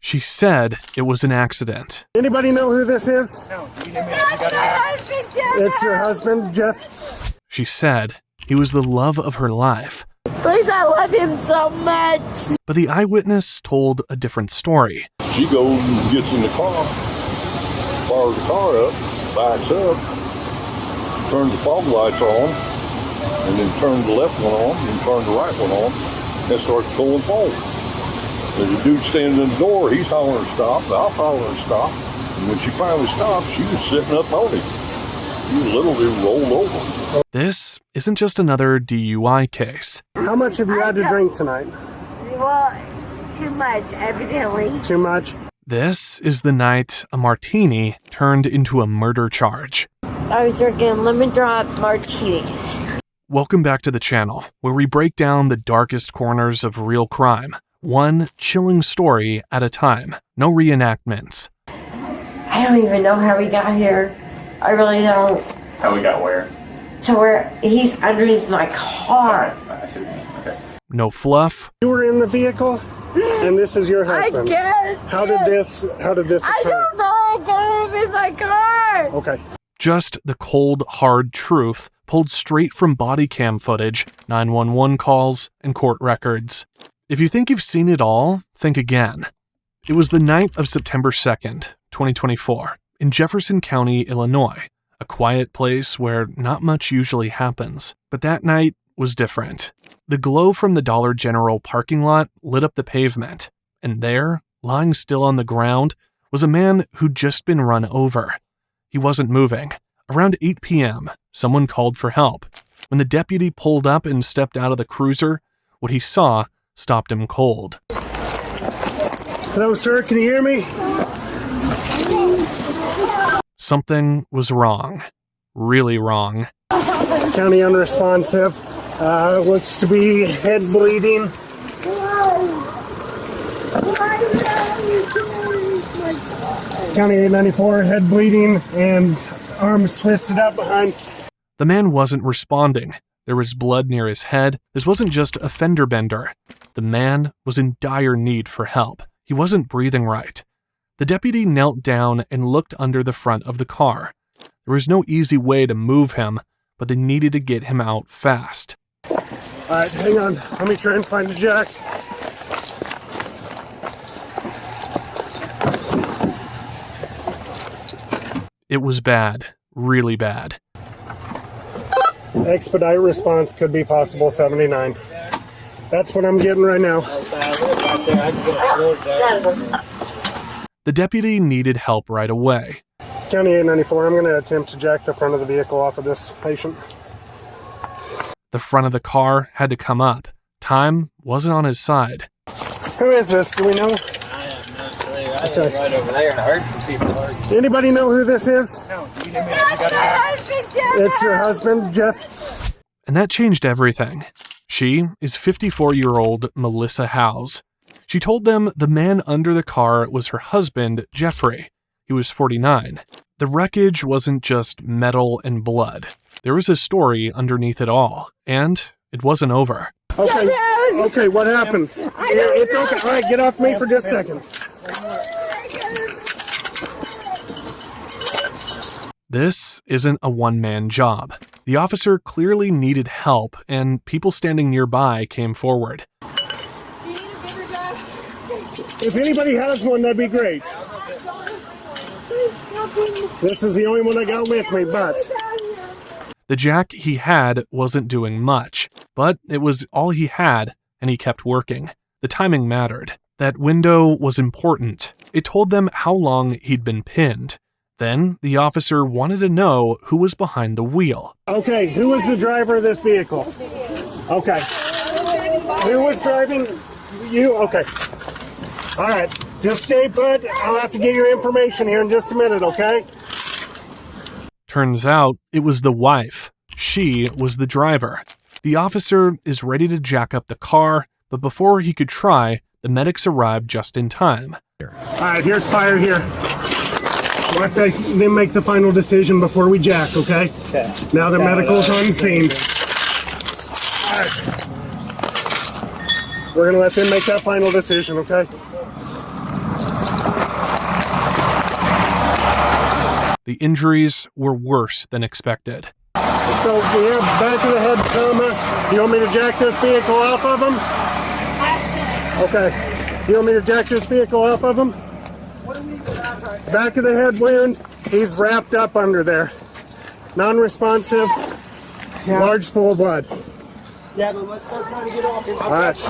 She said it was an accident. Anybody know who this is? No. It's your husband, Jeff? She said he was the love of her life. Please, I love him so much. But the eyewitness told a different story. She goes and gets in the car, fires the car up, backs up, turns the fog lights on, and then turns the left one on, and turns the right one on, and starts pulling forward. There's a dude standing in the door, he's hollering stop, I'll holler and stop. And when she finally stopped, she was sitting up on him. He literally rolled over. This isn't just another DUI case. How much have you had to drink tonight? Well, too much, evidently. Too much? This is the night a martini turned into a murder charge. I was drinking lemon drop martinis. Welcome back to the channel, where we break down the darkest corners of real crime, one chilling story at a time. No reenactments. I don't even know how we got here. I really don't. How we got where? To where he's underneath my car. I see. Okay. No fluff. You were in the vehicle, and this is your husband. I guess. How did this occur? I don't know. I got him in my car. Okay. Just the cold, hard truth pulled straight from body cam footage, 911 calls, and court records. If you think you've seen it all, think again. It was the night of September 2nd, 2024, in Jefferson County, Illinois, a quiet place where not much usually happens. But that night was different. The glow from the Dollar General parking lot lit up the pavement, and there, lying still on the ground, was a man who'd just been run over. He wasn't moving. Around 8 p.m., someone called for help. When the deputy pulled up and stepped out of the cruiser, what he saw stopped him cold. Hello, sir. Can you hear me? Something was wrong. Really wrong. County unresponsive. Looks to be head bleeding. County 894, head bleeding and arms twisted up behind. The man wasn't responding. There was blood near his head. This wasn't just a fender bender. The man was in dire need for help. He wasn't breathing right. The deputy knelt down and looked under the front of the car. There was no easy way to move him, but they needed to get him out fast. All right, hang on. Let me try and find a jack. It was bad. Really bad. Expedite response could be possible 79. That's what I'm getting right now. The deputy needed help right away. County 894, I'm going to attempt to jack the front of the vehicle off of this patient. The front of the car had to come up. Time wasn't on his side. Who is this? Do we know? I have no clue. I was right over there and I heard some people. Anybody know who this is? No. It's your husband, Jeff? And that changed everything. She is 54-year-old Melissa Howes. She told them the man under the car was her husband, Jeffrey. He was 49. The wreckage wasn't just metal and blood. There was a story underneath it all, and it wasn't over. Okay, what happened? It's okay. All right, get off me for just a second. This isn't a one-man job. The officer clearly needed help, and people standing nearby came forward. If anybody has one, that'd be great. This is the only one I got with me, but... The jack he had wasn't doing much, but it was all he had, and he kept working. The timing mattered. That window was important. It told them how long he'd been pinned. Then, the officer wanted to know who was behind the wheel. Okay, who was the driver of this vehicle? Okay. Who was driving? You? Okay. All right, just stay put. I'll have to get your information here in just a minute, okay? Turns out, it was the wife. She was the driver. The officer is ready to jack up the car, but before he could try, the medics arrived just in time. All right, here's fire here. Let them make the final decision before we jack, okay? Okay. Now the medical's on scene. All right. We're going to let them make that final decision, okay? The injuries were worse than expected. So we have back of the head trauma. You want me to jack this vehicle off of him? Okay. You want me to jack this vehicle off of him? Back of the head wound. He's wrapped up under there. Non-responsive. Large pool of blood. Yeah, but let's start trying to get off him. All right.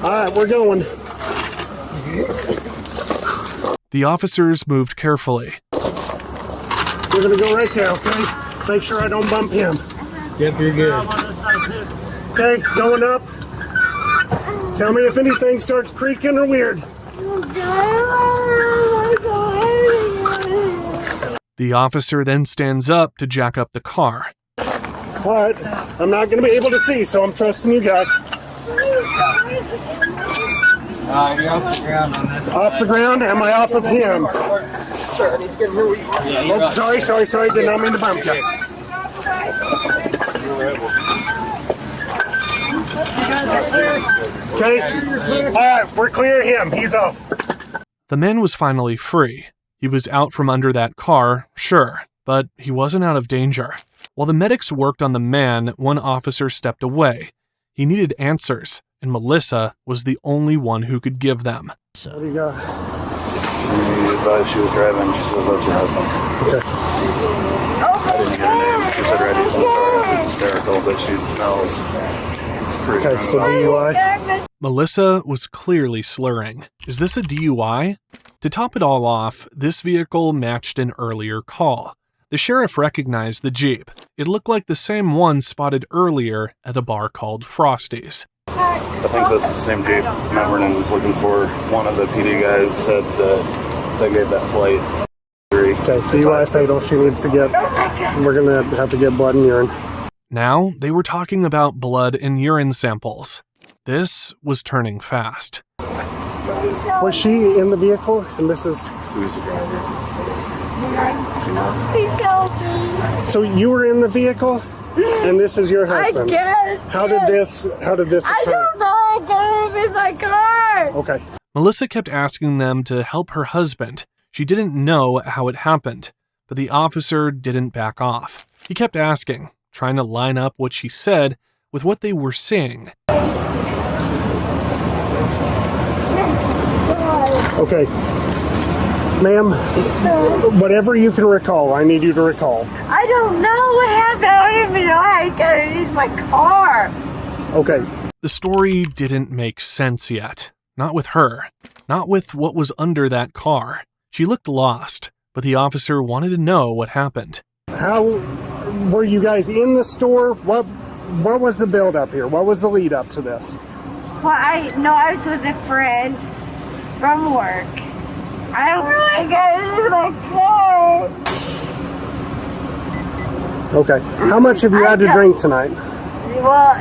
All right, we're going. The officers moved carefully. We're going to go right there, okay? Make sure I don't bump him. Yep, you're good. Okay, going up. Tell me if anything starts creaking or weird. The officer then stands up to jack up the car. All right, I'm not going to be able to see, so I'm trusting you guys. You're off the ground on this. Off the ground? Am I off of him? Oh, sorry. Did not mean to bump you. Okay. All right, we're clear of him. He's off. The man was finally free. He was out from under that car, sure, but he wasn't out of danger. While the medics worked on the man, one officer stepped away. He needed answers, and Melissa was the only one who could give them. What do you got? The advice she was driving, she says that's your husband. Okay. I didn't get her name. She said her ID's in the car. It was hysterical, but she smells pretty Okay, so strong. DUI. Melissa was clearly slurring. Is this a DUI? To top it all off, this vehicle matched an earlier call. The sheriff recognized the Jeep. It looked like the same one spotted earlier at a bar called Frosty's. I think this is the same Jeep Matt Vernon was looking for. One of the PD guys said that they gave that plate. Okay, DUI fatal. She needs to get. We're gonna have to get blood and urine. Now they were talking about blood and urine samples. This was turning fast. Was she in the vehicle? And this is. Who's the driver? Please help me. So you were in the vehicle, and this is your husband. I guess. How did this occur? I don't know. I got him in my car. Okay. Melissa kept asking them to help her husband. She didn't know how it happened, but the officer didn't back off. He kept asking, trying to line up what she said with what they were seeing. Okay. Ma'am, whatever you can recall, I need you to recall. I don't know what happened. I don't even know how I got it in my car. Okay. The story didn't make sense yet. Not with her. Not with what was under that car. She looked lost, but the officer wanted to know what happened. How were you guys in the store? What was the build up here? What was the lead up to this? Well, I was with a friend from work. I don't know. I got it in my car. Okay. How much have you had to drink tonight? Well,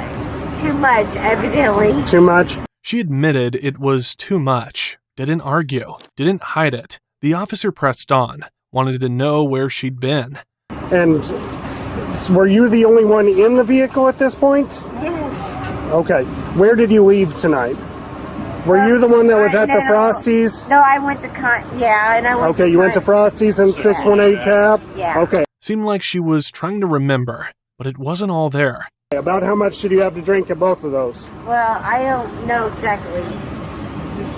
too much, evidently. Too much? She admitted it was too much. Didn't argue. Didn't hide it. The officer pressed on. Wanted to know where she'd been. And were you the only one in the vehicle at this point? Yes. Okay. Where did you leave tonight? Were you the one that was at the Frosties? No, I went to and I went Okay, you went to Frosties and 618 Tap? Yeah. Okay. Seemed like she was trying to remember, but it wasn't all there. About how much did you have to drink at both of those? Well, I don't know exactly,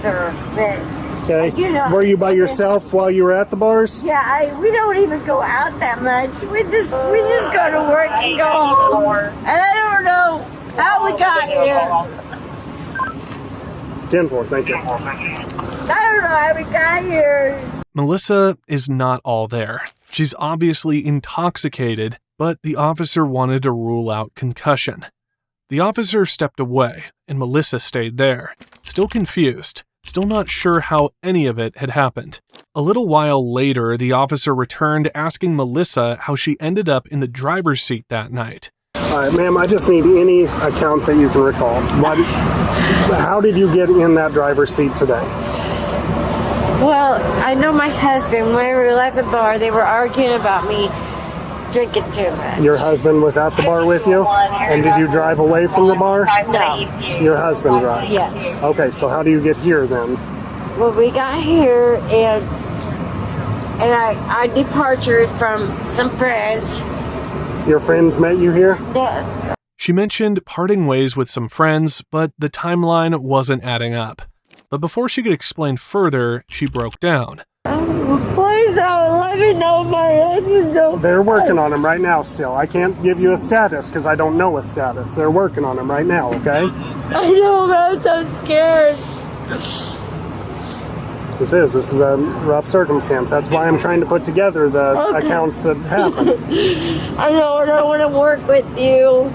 sir, but Okay. I do know. Were you by yourself while you were at the bars? Yeah, we don't even go out that much. We just go to work and go home. And I don't know how we got here. 10-4, thank you. I don't know how we got here. Melissa is not all there. She's obviously intoxicated, but the officer wanted to rule out concussion. The officer stepped away, and Melissa stayed there, still confused, still not sure how any of it had happened. A little while later, the officer returned asking Melissa how she ended up in the driver's seat that night. All right, ma'am, I just need any account that you can recall. How did you get in that driver's seat today? Well, I know my husband, when we left the bar, they were arguing about me drinking too much. Your husband was at the bar with you? And did you drive away from the bar? No. Your husband drives? Yes. Okay, so how do you get here then? Well, we got here and and I departed from some friends. Your friends met you here? Yeah. She mentioned parting ways with some friends, but the timeline wasn't adding up. But before she could explain further, she broke down. Please don't let me know my husband's okay. They're working on him right now still. I can't give you a status because I don't know a status. They're working on him right now, okay? I know, I'm so scared. This is a rough circumstance. That's why I'm trying to put together the accounts that happened. I know, I don't want to work with you.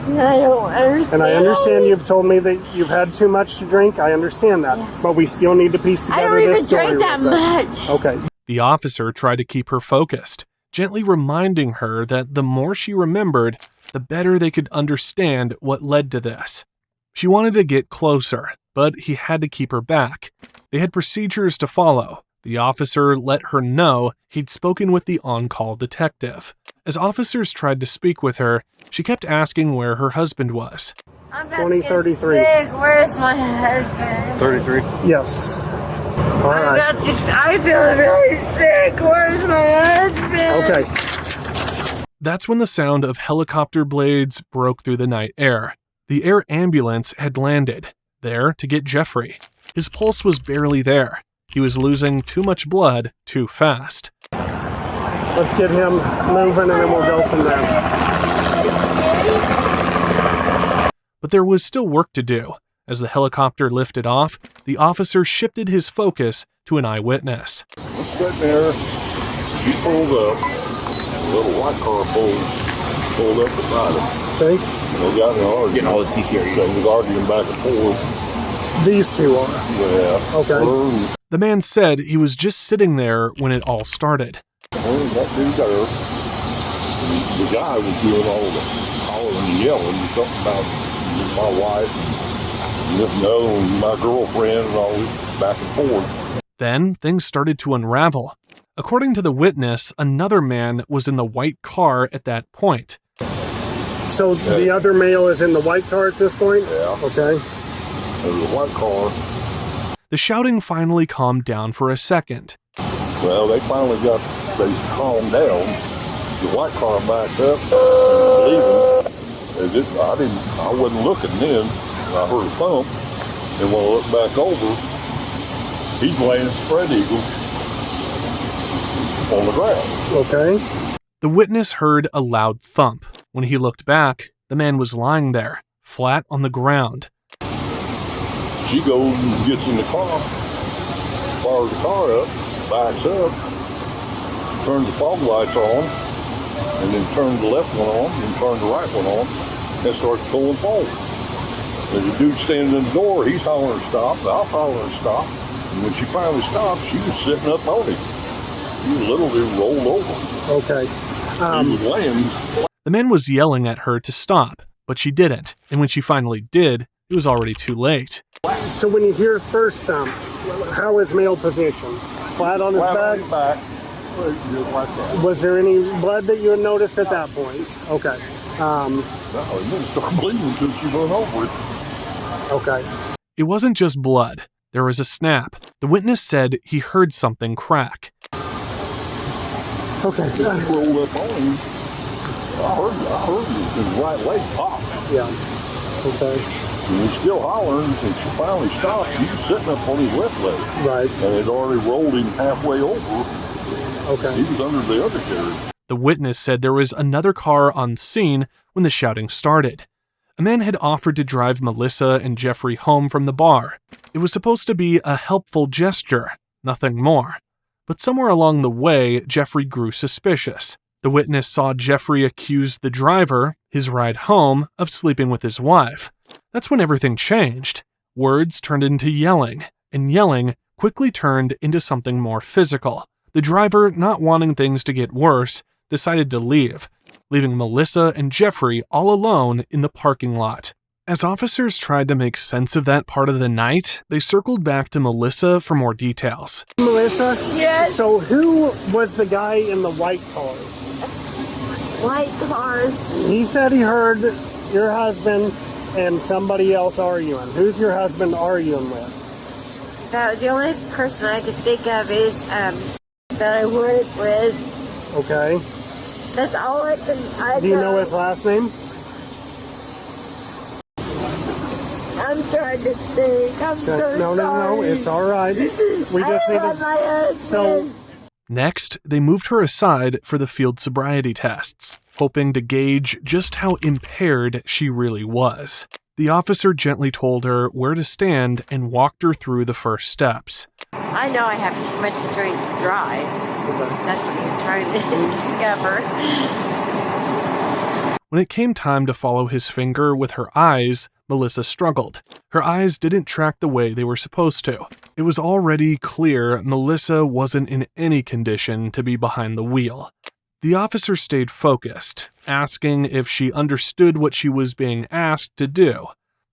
I don't understand. And I understand you've told me that you've had too much to drink. I understand that. Yes. But we still need to piece together this story. I don't even drink that much. Okay. The officer tried to keep her focused, gently reminding her that the more she remembered, the better they could understand what led to this. She wanted to get closer, but he had to keep her back. They had procedures to follow. The officer let her know he'd spoken with the on-call detective. As officers tried to speak with her, she kept asking where her husband was. I'm 2033. Where's my husband? 33? Yes. All right. I feel really sick. Where's my husband? Okay. That's when the sound of helicopter blades broke through the night air. The air ambulance had landed, there to get Jeffrey. His pulse was barely there. He was losing too much blood too fast. Let's get him moving and then we'll go from there. But there was still work to do. As the helicopter lifted off, the officer shifted his focus to an eyewitness. I'm sitting there, she pulled up, a little white car pulled up beside him. Okay. They got in an argument. Getting all the TCRU. They was arguing back and forth. These two are. Yeah. Okay. The man said he was just sitting there when it all started. That dude there, the guy was doing all the hollering and yelling, something about my wife and this and the other one, my girlfriend, and all this back and forth. Then things started to unravel. According to the witness, another man was in the white car at that point. So the other male is in the white car at this point? Yeah. Okay. There's a white car. The shouting finally calmed down for a second. Well, they calmed down. The white car backed up, leaving. I wasn't looking then. I heard a thump, and when I looked back over, he's laying spread eagle on the ground. Okay. The witness heard a loud thump. When he looked back, the man was lying there, flat on the ground. She goes and gets in the car, fires the car up, backs up, turns the fog lights on, and then turns the left one on, and turns the right one on, and starts pulling forward. There's a dude standing in the door, he's hollering stop, I'll holler and stop. And when she finally stopped, she was sitting up on him. He literally rolled over. Okay. He was laying. The man was yelling at her to stop, but she didn't, and when she finally did, it was already too late. So when you hear first thump, how is male position? Flat on his back? Just like that. Was there any blood that you had noticed at that point? Okay. No, he didn't start bleeding until she went over it. Okay. It wasn't just blood. There was a snap. The witness said he heard something crack. Okay. She rolled up on him. I heard his right leg pop. Yeah. Okay. He was still hollering, and she finally stopped. He was sitting up on his left leg. Right. And it already rolled him halfway over. Okay. He was under the undercarriage. The witness said there was another car on scene when the shouting started. A man had offered to drive Melissa and Jeffrey home from the bar. It was supposed to be a helpful gesture, nothing more. But somewhere along the way, Jeffrey grew suspicious. The witness saw Jeffrey accuse the driver, his ride home, of sleeping with his wife. That's when everything changed. Words turned into yelling, and yelling quickly turned into something more physical. The driver, not wanting things to get worse, decided to leave, leaving Melissa and Jeffrey all alone in the parking lot. As officers tried to make sense of that part of the night, they circled back to Melissa for more details. Melissa? Yes. So who was the guy in the white car? White cars. He said he heard your husband and somebody else arguing. Who's your husband arguing with? The only person I could think of is that I work with. Okay. That's all I can. Do you know his last name? I'm trying to think. I'm so sorry. No. It's all right. We just need my to. husband. So. Next, they moved her aside for the field sobriety tests, hoping to gauge just how impaired she really was. The officer gently told her where to stand and walked her through the first steps. I know I have too much to drink to drive. That's what you're trying to discover. When it came time to follow his finger with her eyes, Melissa struggled. Her eyes didn't track the way they were supposed to. It was already clear Melissa wasn't in any condition to be behind the wheel. The officer stayed focused, asking if she understood what she was being asked to do.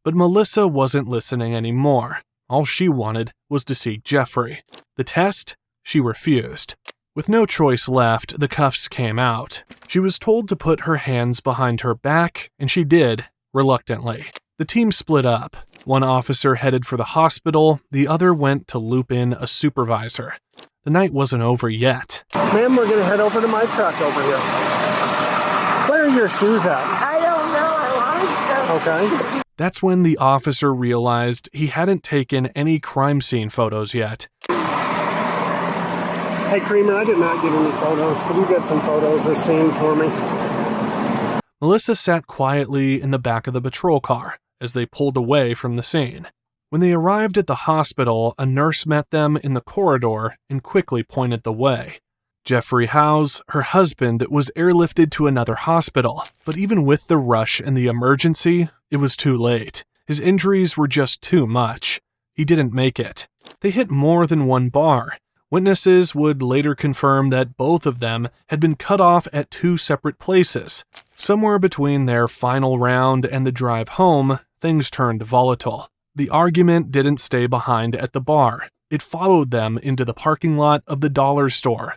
But Melissa wasn't listening anymore. All she wanted was to see Jeffrey. The test? She refused. With no choice left, the cuffs came out. She was told to put her hands behind her back, and she did, reluctantly. The team split up. One officer headed for the hospital, the other went to loop in a supervisor. The night wasn't over yet. Ma'am, we're going to head over to my truck over here. Where are your shoes at? I don't know. I lost them. Okay. That's when the officer realized he hadn't taken any crime scene photos yet. Hey, Creamer, I did not get any photos. Can you get some photos of the scene for me? Melissa sat quietly in the back of the patrol car as they pulled away from the scene. When they arrived at the hospital, a nurse met them in the corridor and quickly pointed the way. Jeffrey Howes, her husband, was airlifted to another hospital, but even with the rush and the emergency, it was too late. His injuries were just too much. He didn't make it. They hit more than one bar. Witnesses would later confirm that both of them had been cut off at two separate places. Somewhere between their final round and the drive home, things turned volatile. The argument didn't stay behind at the bar. It followed them into the parking lot of the dollar store.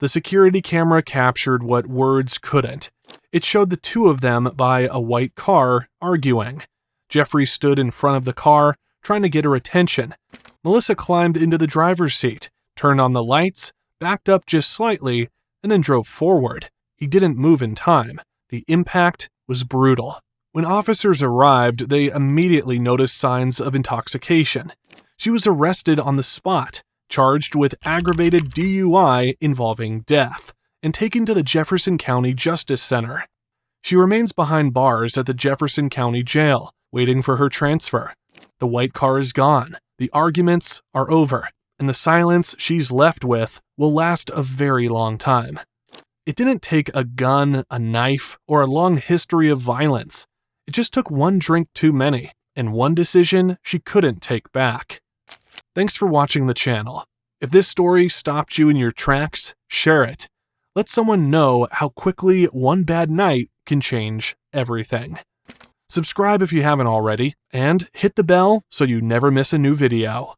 The security camera captured what words couldn't. It showed the two of them by a white car arguing. Jeffrey stood in front of the car, trying to get her attention. Melissa climbed into the driver's seat, turned on the lights, backed up just slightly, and then drove forward. He didn't move in time. The impact was brutal. When officers arrived, they immediately noticed signs of intoxication. She was arrested on the spot, charged with aggravated DUI involving death, and taken to the Jefferson County Justice Center. She remains behind bars at the Jefferson County Jail, waiting for her transfer. The white car is gone. The arguments are over, and the silence she's left with will last a very long time. It didn't take a gun, a knife, or a long history of violence. It just took one drink too many, and one decision she couldn't take back. Thanks for watching the channel. If this story stopped you in your tracks, share it. Let someone know how quickly one bad night can change everything. Subscribe if you haven't already, and hit the bell so you never miss a new video.